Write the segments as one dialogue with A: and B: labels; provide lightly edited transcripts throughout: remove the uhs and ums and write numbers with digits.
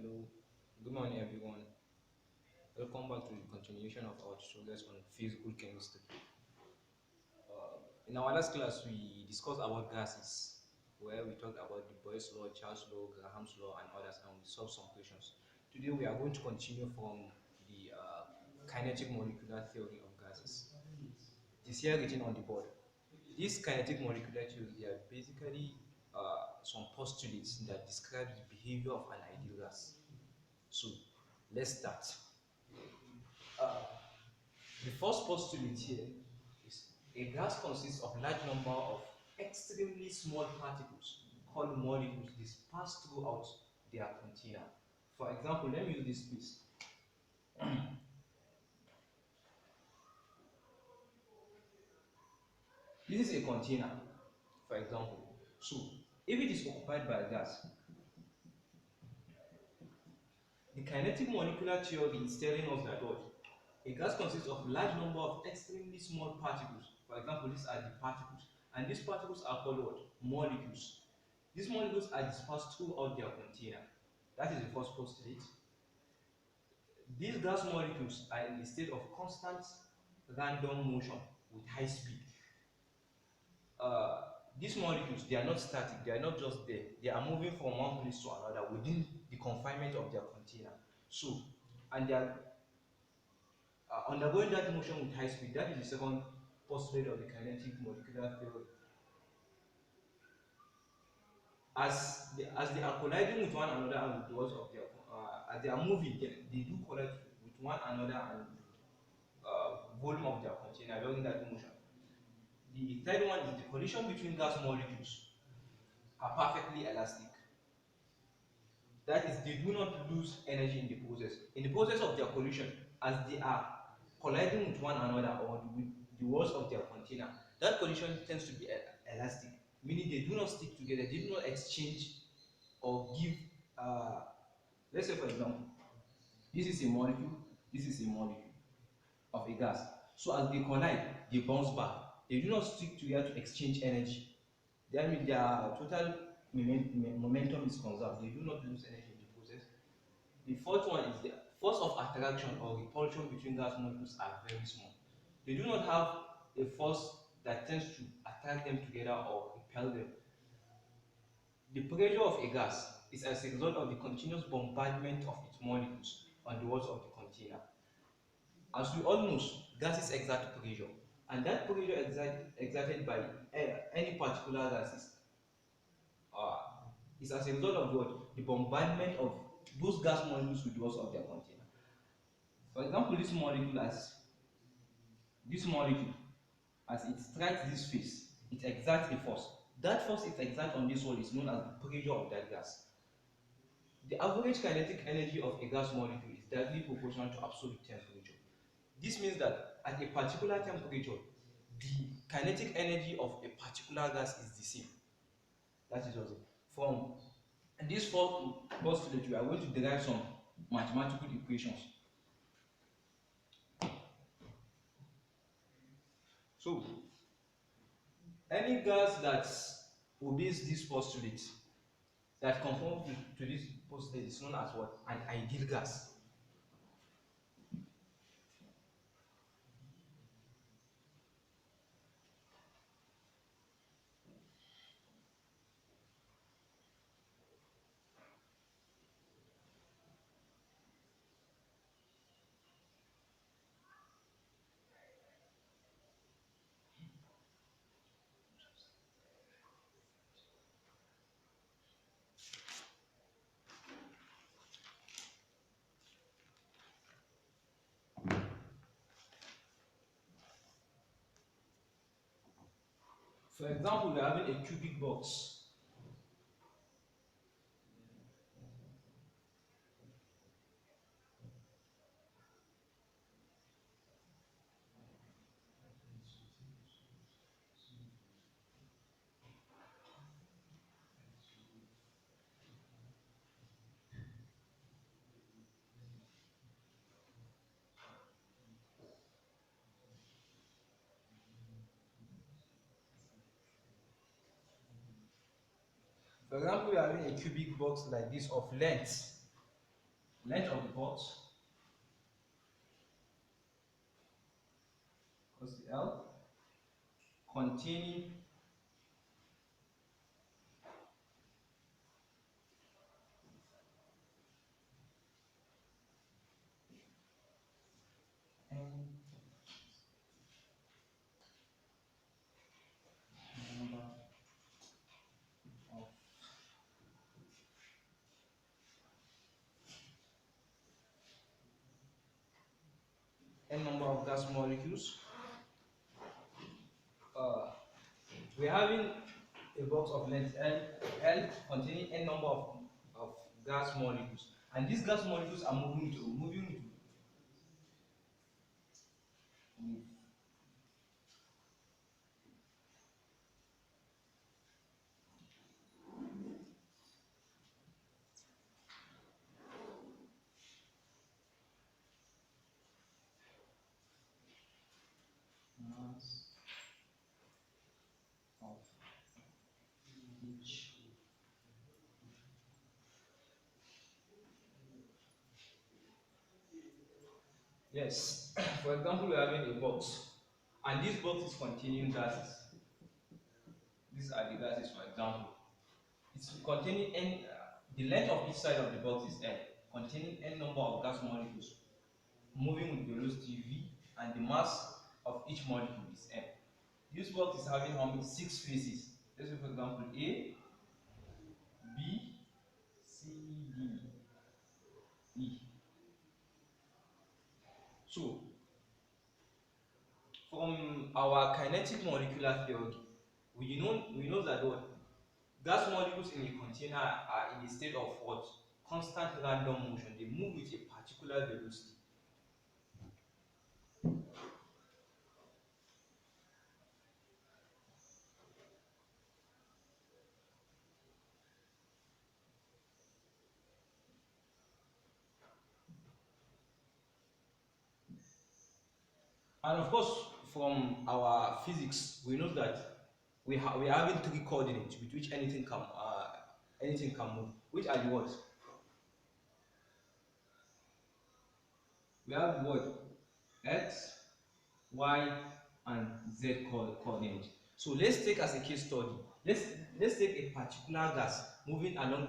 A: Hello, good morning everyone. Welcome back to the continuation of our tutorials on physical chemistry. In our last class, we discussed about gases, where we talked about the Boyle's law, Charles' law, Graham's law, and others, and we solved some questions. Today, we are going to continue from the kinetic molecular theory of gases. It is here written on the board. This kinetic molecular theory, they are basically some postulates that describe the behavior of an ideal gas. So, let's start. Uh, the first postulate here is a gas consists of large number of extremely small particles called molecules dispersed throughout their container. For example, let me use this piece. This is a container, for example. So, if it is occupied by a gas, the kinetic molecular theory is telling us that what? A gas consists of large number of extremely small particles. For example, these are the particles. And these particles are called what? Molecules. These molecules are dispersed throughout their container. That is the first postulate. These gas molecules are in a state of constant random motion with high speed. Uh, these molecules, they are not static, they are not just there. They are moving from one place to another within the confinement of their container. So, and they are undergoing that motion with high speed. That is the second postulate of the kinetic molecular theory. As they are colliding with one another and with the walls of their as they are moving, they do collide with one another and volume of their container during that motion. The third one is the collision between gas molecules are perfectly elastic. That is, they do not lose energy in the process. In the process of their collision, as they are colliding with one another or with the walls of their container, that collision tends to be elastic, meaning they do not stick together, they do not exchange or give. Let's say, for example, this is a molecule, this is a molecule of a gas. So as they collide, they bounce back. They do not stick together to exchange energy. That means their total momentum is conserved. They do not lose energy in the process. The fourth one is the force of attraction or repulsion between gas molecules are very small. They do not have a force that tends to attract them together or repel them. The pressure of a gas is as a result of the continuous bombardment of its molecules on the walls of the container. As we all know, gases exert pressure, and that pressure exerted by any particular gases uh, is as a result of what? The bombardment of those gas molecules with the walls of their container. For example, this molecule, as it strikes this face, it exerts a force. That force it exerts on this wall is known as the pressure of that gas. The average kinetic energy of a gas molecule is directly proportional to absolute temperature. This means that at a particular temperature, the kinetic energy of a particular gas is the same. That is what it. From this fourth postulate, we are going to derive some mathematical equations. So, any gas that obeys this postulate, that conforms to this postulate, is known as what? An ideal gas. For example, we are having a cubic box. For example, we are having a cubic box like this of length length of the box equals to L, containing n number of gas molecules. We're having a box of length L containing n number of gas molecules, and these gas molecules are moving with mass of each. Yes, for example, we're having a box, and this box is containing gases. These are the gases, for example. It's containing n. The length of each side of the box is n, containing n number of gas molecules moving with velocity v, and the mass of each molecule is m. This box is having how many? 6 faces. Let's say, for example, A, B, C, D, E. So, from our kinetic molecular theory, we know that what gas molecules in a container are in a state of what? Constant random motion. They move with a particular velocity. And of course, from our physics, we know that we are having 3 coordinates with which anything can move. Which are the what? We have what? X, Y, and Z coordinate. So let's take as a case study. Let's take a particular gas moving along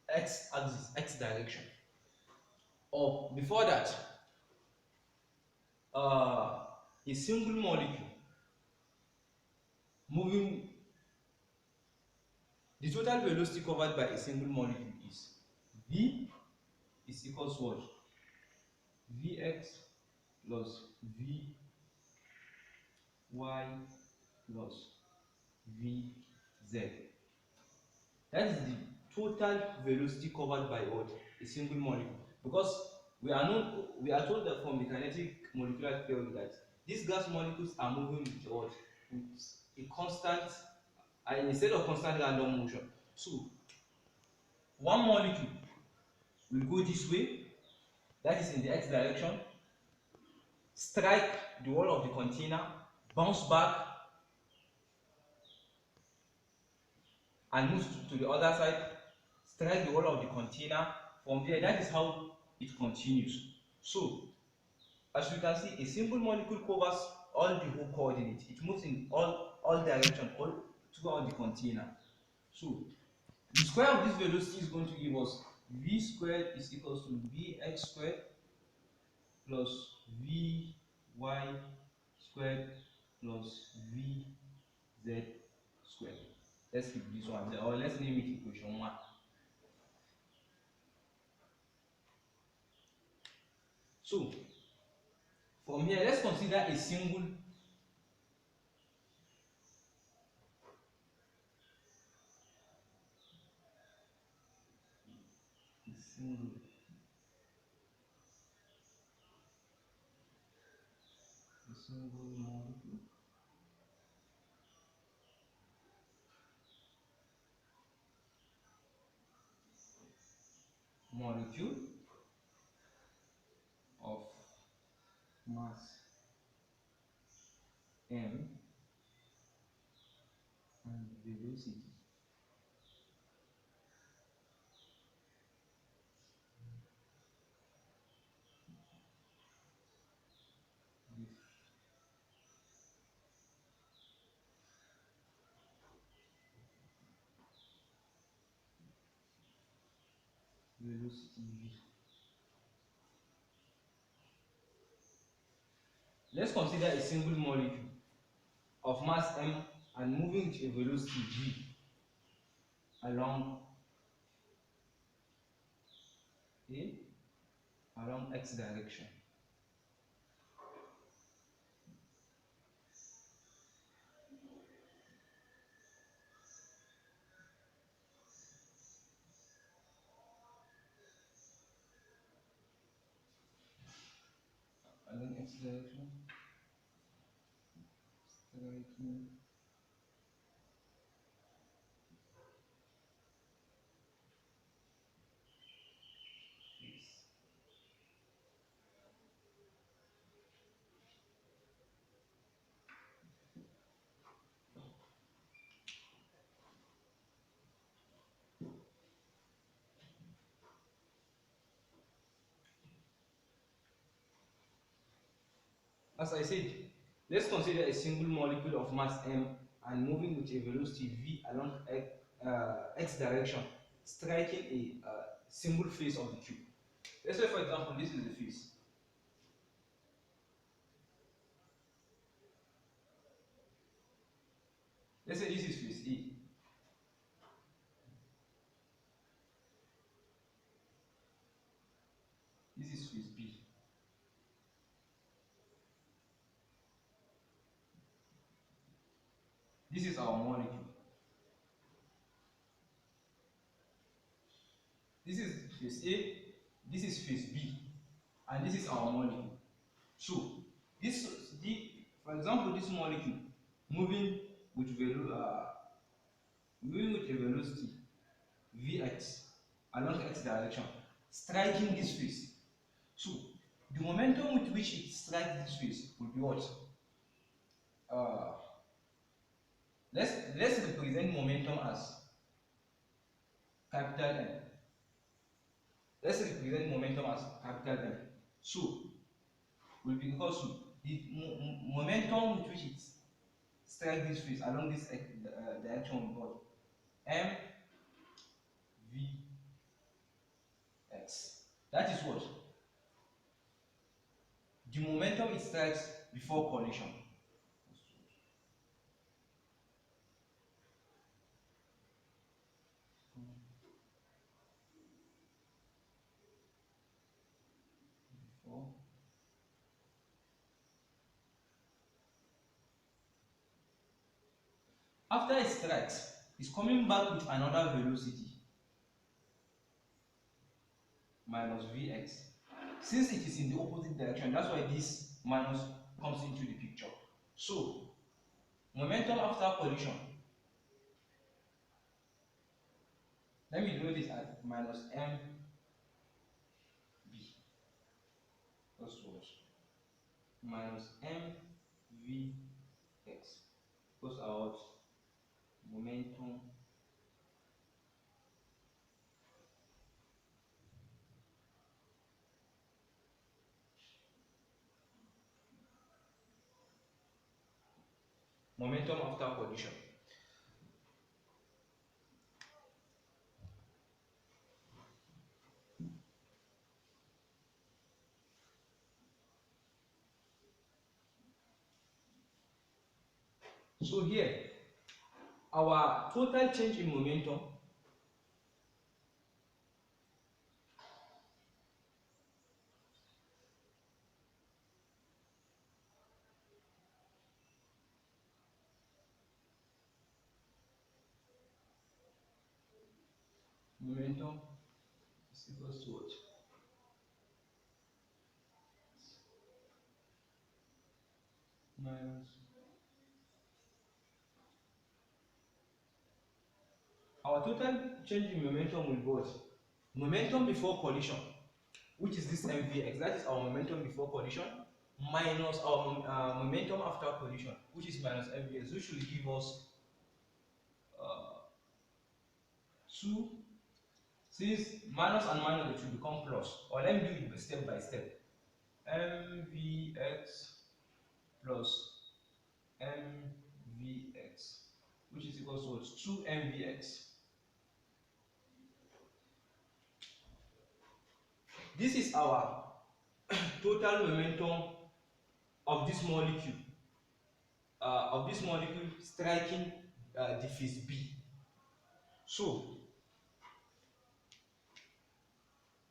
A: the X axis, X direction. Or before that, a single molecule moving. The total velocity covered by a single molecule is V is equals to what? Vx plus Vy plus Vz. That is the total velocity covered by what? A single molecule. Because we are told that from the kinetic molecular theory that these gas molecules are moving with what? With a constant, in a state of constant random motion. So one molecule will go this way, that is in the x direction, strike the wall of the container, bounce back, and move to the other side, strike the wall of the container. From there, that is how it continues. So, as you can see, a single molecule covers all the whole coordinates. It moves in all directions, all throughout the container. So, the square of this velocity is going to give us v squared is equals to vx squared plus vy squared plus vz squared. Let's keep this one there, or let's name it equation 1. So, from here, let's consider a single molecule of mass m and velocity velocity v. Let's consider a single molecule of mass m and moving with a velocity v along x direction. Along x direction, striking this. As I said, let's consider a single molecule of mass m and moving with a velocity v along x direction, striking a single face of the cube. Let's say, for example, this is the face. Let's say this is face A. This is face B. This is our molecule. This is face A, this is face B, and this is our molecule. So, for example, this molecule moving with a velocity vx along x direction, striking this face. So, the momentum with which it strikes this face will be what? Let's represent momentum as capital M. Let's represent momentum as capital M. So, will be equal to the momentum with which it strikes this face along this direction will be what? M v x. That is what? The momentum it strikes before collision. After it strikes, it's coming back with another velocity minus vx. Since it is in the opposite direction, that's why this minus comes into the picture. So, momentum after collision, let me denote it as minus mv. That's what? Minus mvx equals our momentum after collision. So here, our total change in momentum is equals to what? Minus our total change in momentum will be what? Momentum before collision, which is this mvx, that is our momentum before collision, minus our momentum after collision, which is minus mvx, which will give us 2. Since minus and minus, it will become plus. Or let me do it step by step. mvx plus mvx, which is equal to 2 mvx this is our total momentum of this molecule, striking the phase B. So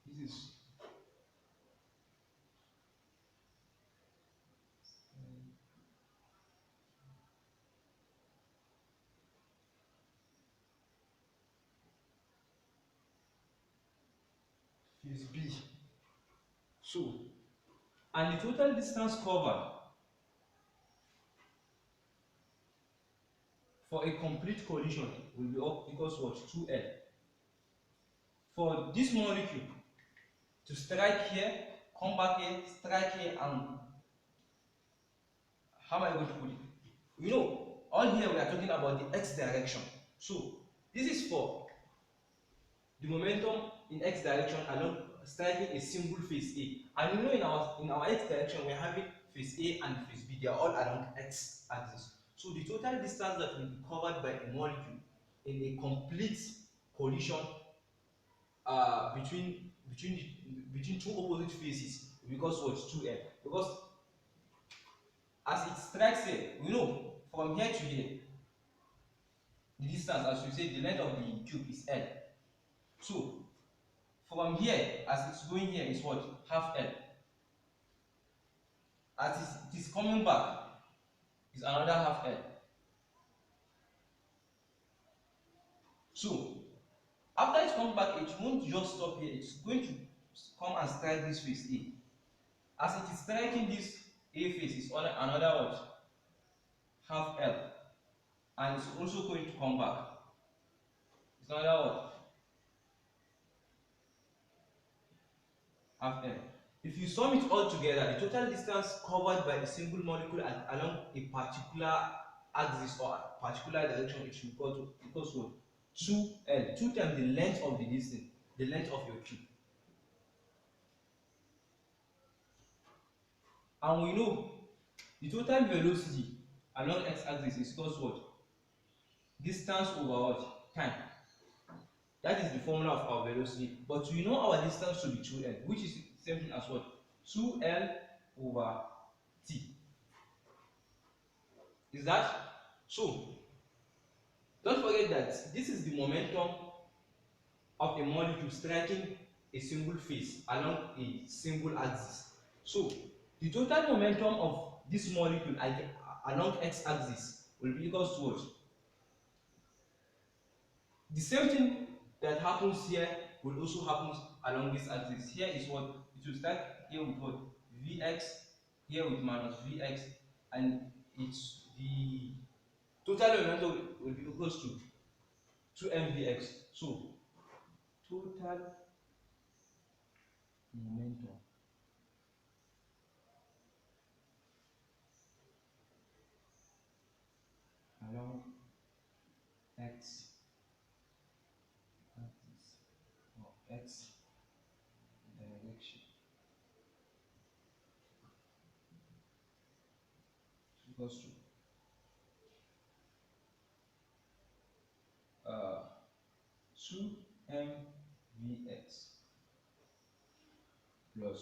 A: this is phase B. So, and the total distance covered for a complete collision will be up equals what? 2L. For this molecule to strike here, come back here, strike here, and how am I going to put it? You know, all here we are talking about the x direction. So, this is for the momentum in x direction along striking a single phase A. And you know, in our x direction we're having phase A and phase B, they are all along x axis. So the total distance that will be covered by a molecule in a complete collision between two opposite phases because what? 2L. Because as it strikes here, we know from here to here, the distance, as we say, the length of the tube is L. So from here, as it's going here, is what? Half L. As it is coming back, is another half L. So after it comes back, it won't just stop here. It's going to come and strike this phase A. As it is striking this A phase, is another what? Half L. And it's also going to come back. It's another what? Half L. If you sum it all together, the total distance covered by a single molecule along a particular axis or a particular direction, it should equals to 2L. 2 times the length of the distance, the length of your cube. And we know the total velocity along x-axis is equals to what? Distance over what? Time. That is the formula of our velocity. But we know our distance to be 2L, which is the same thing as what? 2L over T. Is that? So, don't forget that this is the momentum of a molecule striking a single phase along a single axis. So, the total momentum of this molecule along x-axis will be equals to what? The same thing that happens here will also happen along this axis. Here is what? It will start here with what? Vx, here with minus Vx, and it's the total momentum will be equals to 2mvx. So, total momentum along x axis or x direction equals to 2mvx plus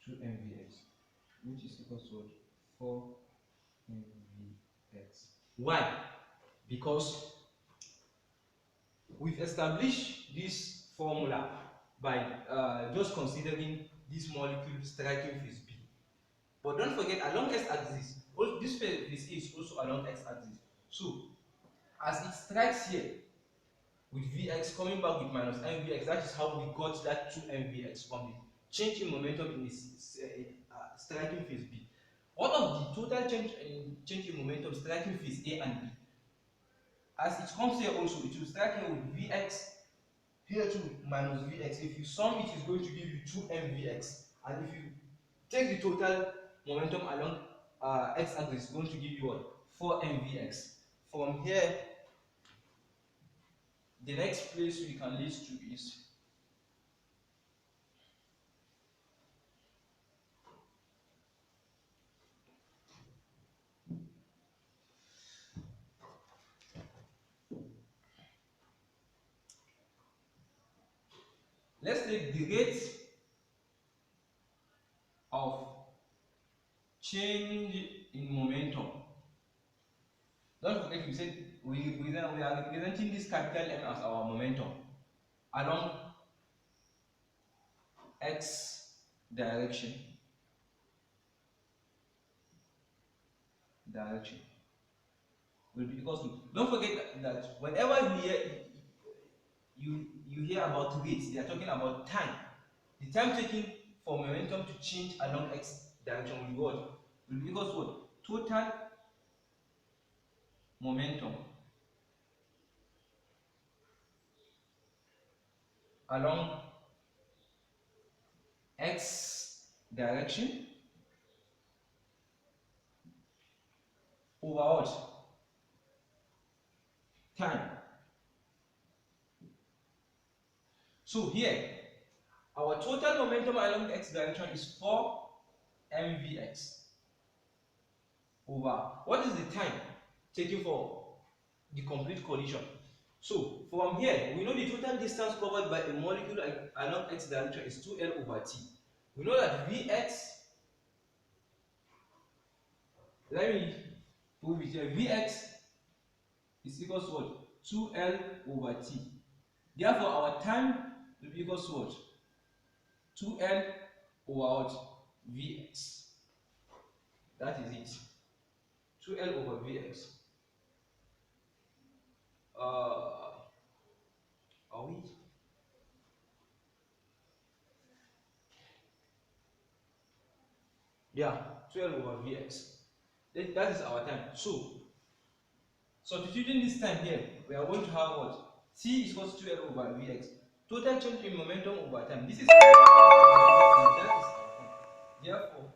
A: 2mvx, which is equals to 4mvx. Why? Because we've established this formula by just considering this molecule striking phase B. But don't forget, along x-axis, this phase is also along x-axis. So, as it strikes here with Vx coming back with minus mvx, that is how we got that 2mvx from the change in momentum in this striking phase B. What of the total change in momentum striking phase A and B? As it comes here also, it will strike here with Vx, here too minus Vx. If you sum it, it's going to give you 2mvx. And if you take the total momentum along x-axis, it's going to give you what? 4mvx. From here, the next place we can list to is let's take the rate of change in momentum. Don't forget we said we are representing this capital M as our momentum along x direction. Will be equals to. Don't forget that whenever you hear about rates, they are talking about time. The time taken for momentum to change along x direction will be what? Will be equals to what? Total momentum along x direction over what? Time. So here, our total momentum along the x direction is 4 mvx over what is the time taken for the complete collision. So from here, we know the total distance covered by a molecule along x direction is 2L over T. We know that Vx, let me prove it here, Vx is equals to what? 2L over T. Therefore, our time will be equals to what? 2L over what? Vx. That is it. 2L over Vx. Are we? Yeah, 12 over Vx. That is our time. So, substituting this time here, we are going to have what? T is equals to 12 over Vx. Total change in momentum over time. This is that is our time. Therefore,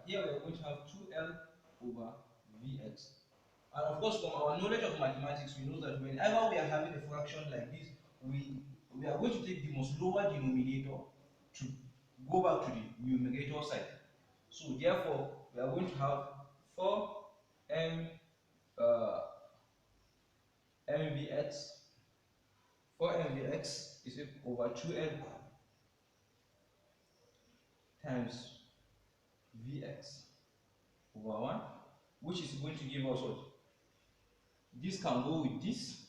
A: here we are going to have 2L over Vx. And of course, from our knowledge of mathematics, we know that whenever we are having a fraction like this, we are going to take the most lower denominator to go back to the numerator side. So therefore, we are going to have 4 m mvx. 4 mvx is over 2m times vx over 1, which is going to give us what? This can go with this.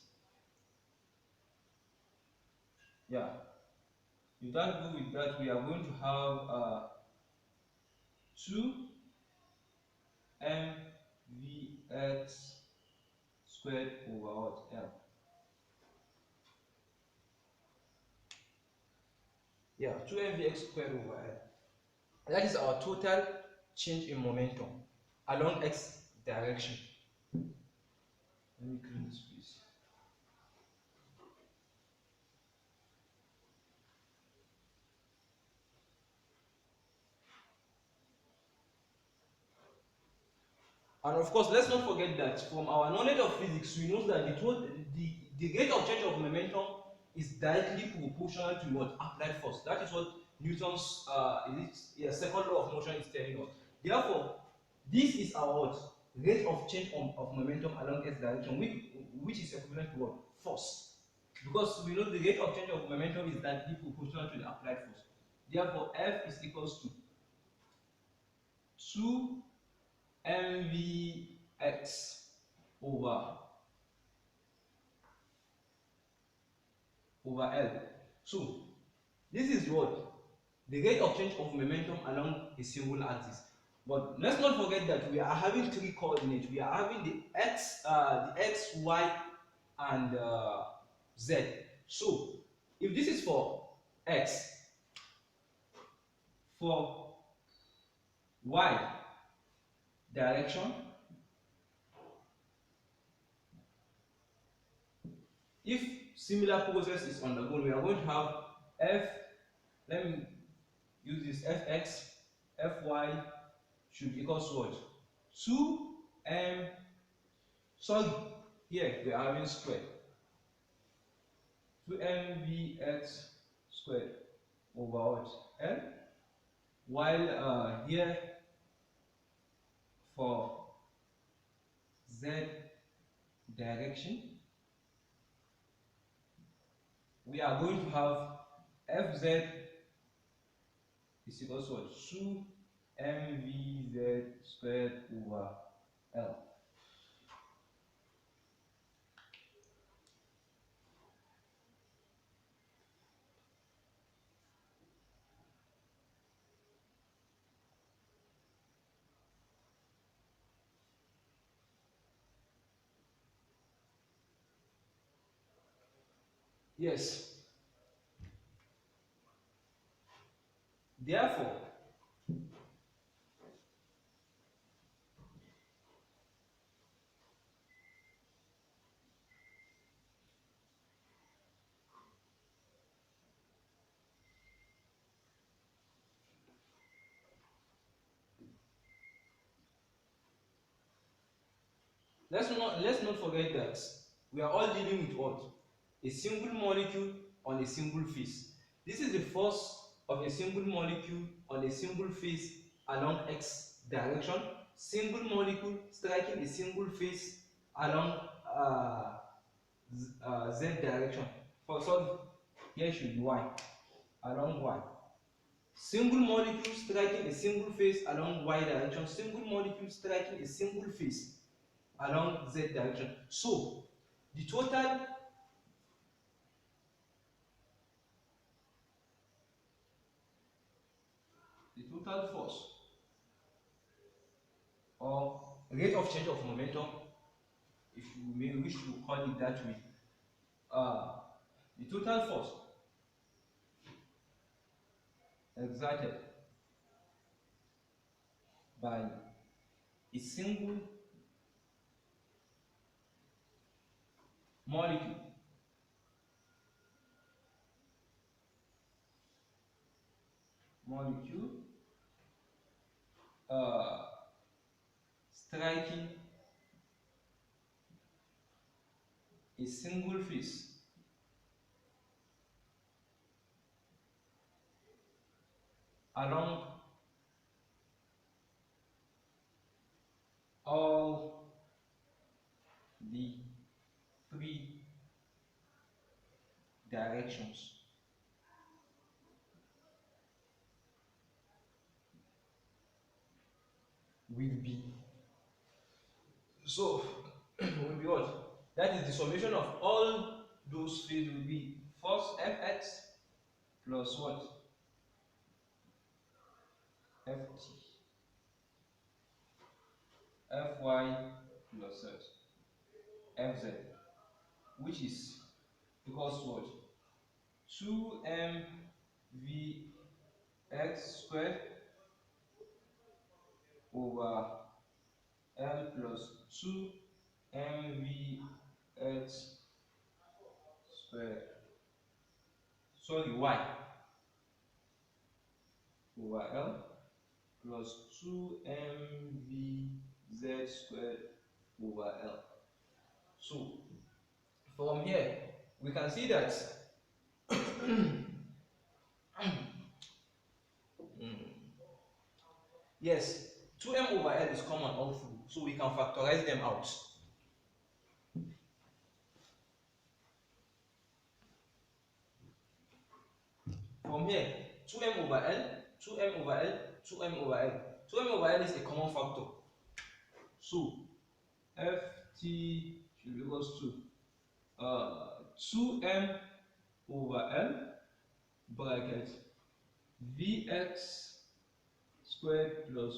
A: Yeah. If that go with that, we are going to have 2 mvx squared over what? L. Yeah, 2 mvx squared over L. That is our total change in momentum along x direction. Let me clean this piece. And of course, let's not forget that from our knowledge of physics, we know that the rate of change of momentum is directly proportional to what? Applied force. That is what Newton's second law of motion is telling us. Therefore, this is our what? Rate of change of momentum along x direction, which is equivalent to what? Force. Because we know the rate of change of momentum is directly proportional to the applied force. Therefore, F is equals to 2 mvx over L. So this is what? The rate of change of momentum along a single axis. But let's not forget that we are having three coordinates. We are having the x, y, and z. So if this is for x, for y direction, if similar process is undergone, we are going to have f, let me use this, fx, fy should equal to what? 2m, sorry, here we are having squared, 2mvx squared over what? L, while here for z direction, we are going to have Fz is equals to what? 2 mvz squared over L. Yes. Therefore, let's not forget that we are all dealing with what? A single molecule on a single phase. This is the force of a single molecule on a single phase along x direction. Single molecule striking a single phase along z direction. For so here should be y, along y. Single molecule striking a single phase along y direction. Single molecule striking a single phase along z direction. So the total force or rate of change of momentum, if you may wish to call it that way, the total force exerted by a single molecule uh, striking a single phase along all the three directions will be, so will be what? That is the summation of all those fields will be force Fx plus what? Ft. Fy plus Fz, which is equals to what? 2mvx squared over L plus 2mvx squared, sorry, y over L plus 2mvz squared over L. So from here we can see that yes, 2m over L is common all through, so we can factorize them out. From here, 2m over L, 2m over L, 2m over L. 2m over L is a common factor. So Ft should be equals to 2m over L bracket Vx squared plus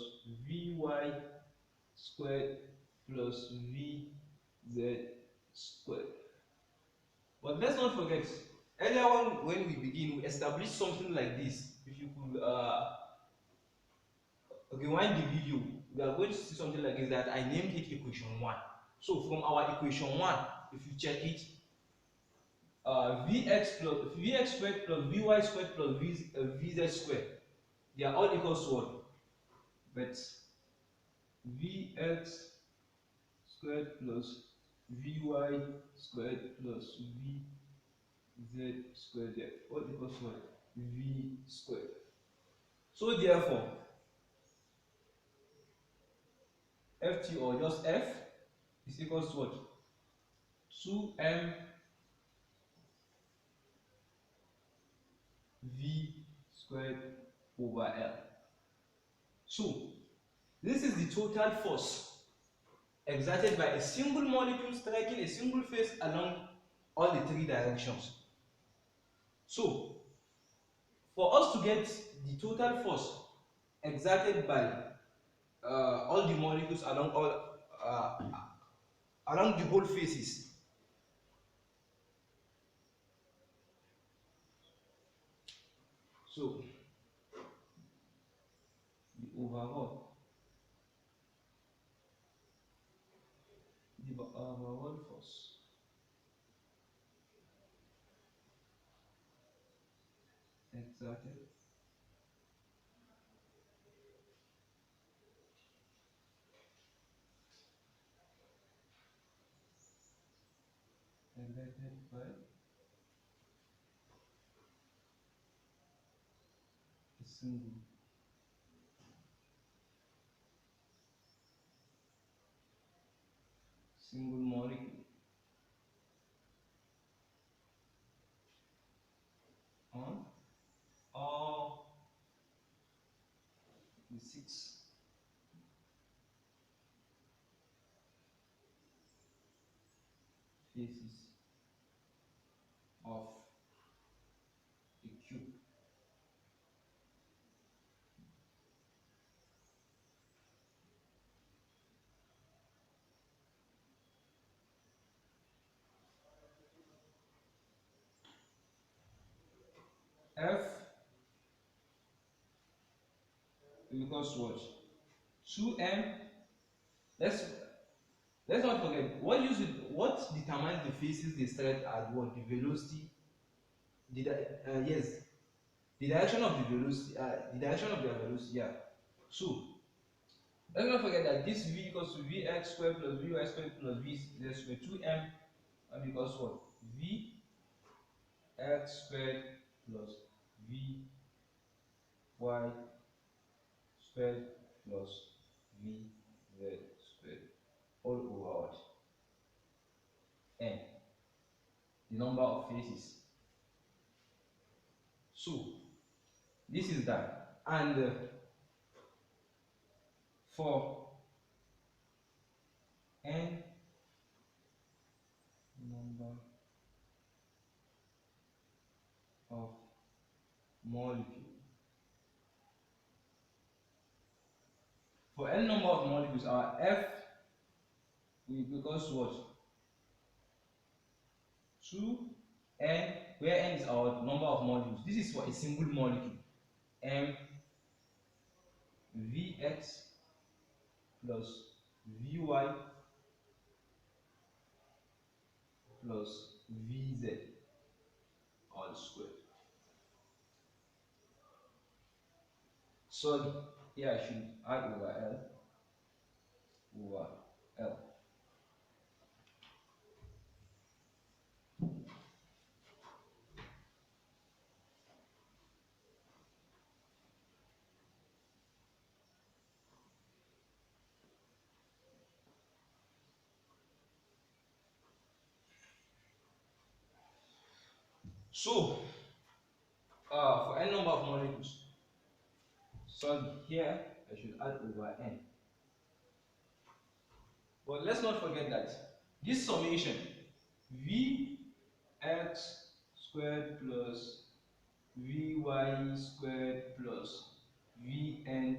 A: Vy squared plus Vz squared. But let's not forget, earlier on when we begin, we established something like this. If you could rewind the video, we are going to see something like this that I named it equation 1. So from our equation 1, if you check it, Vx squared plus Vy squared plus Vz squared, they are all equal to what? But Vx squared plus Vy squared plus Vz squared, they are all equal to what? V squared. So therefore, Ft, or just F, is equals to what? 2m V squared over L. So this is the total force exerted by a single molecule striking a single phase along all the three directions. So for us to get the total force exerted by all the molecules along the whole phases, so the overall force exerted by a single molecule on all the six faces of a cube. F equals to what? 2m. Let's not forget what determines the phases they strike at what? The velocity. Yes, the direction of the velocity. The direction of their velocity. Yeah. So let's not forget that this v equals to vx squared plus vy squared plus vz squared. 2m equals what? Vx squared plus vy squared plus vz squared all over what? N, the number of phases. So this is that, and for n number of molecules, for n number of molecules, our F equals what? 2n, where n is our number of molecules. This is for a single molecule. M Vx plus Vy plus Vz all squared. So here I should add over L. So for n number of molecules, so here I should add over n. But let's not forget that this summation Vx squared plus Vy squared plus Vn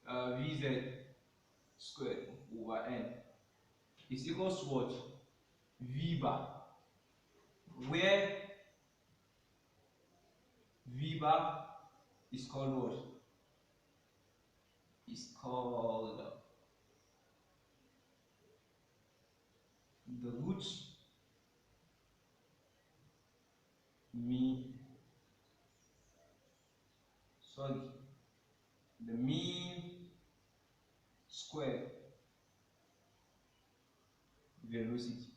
A: Vz squared over n is equals to what? V bar, where V bar is called what? Is called the root mean, the mean square velocity.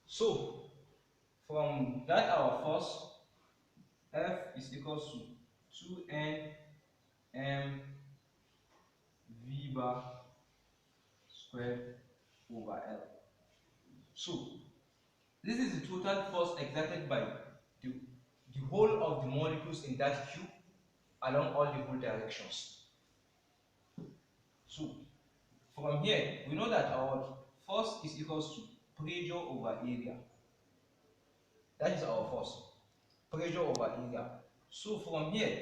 A: So from that our force F is equals to 2n m v bar squared over L. So This is the total force exerted by the, the whole of the molecules in that cube along all the whole directions. So from here, we know that our force is equals to pressure over area. That is our force, pressure over area. So from here,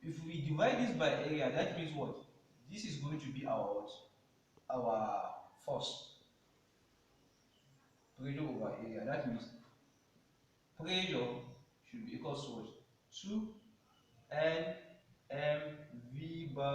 A: if we divide this by area, that means what? This is going to be our what? Our force, pressure over area. That means pressure should be equals to what? 2 N M V bar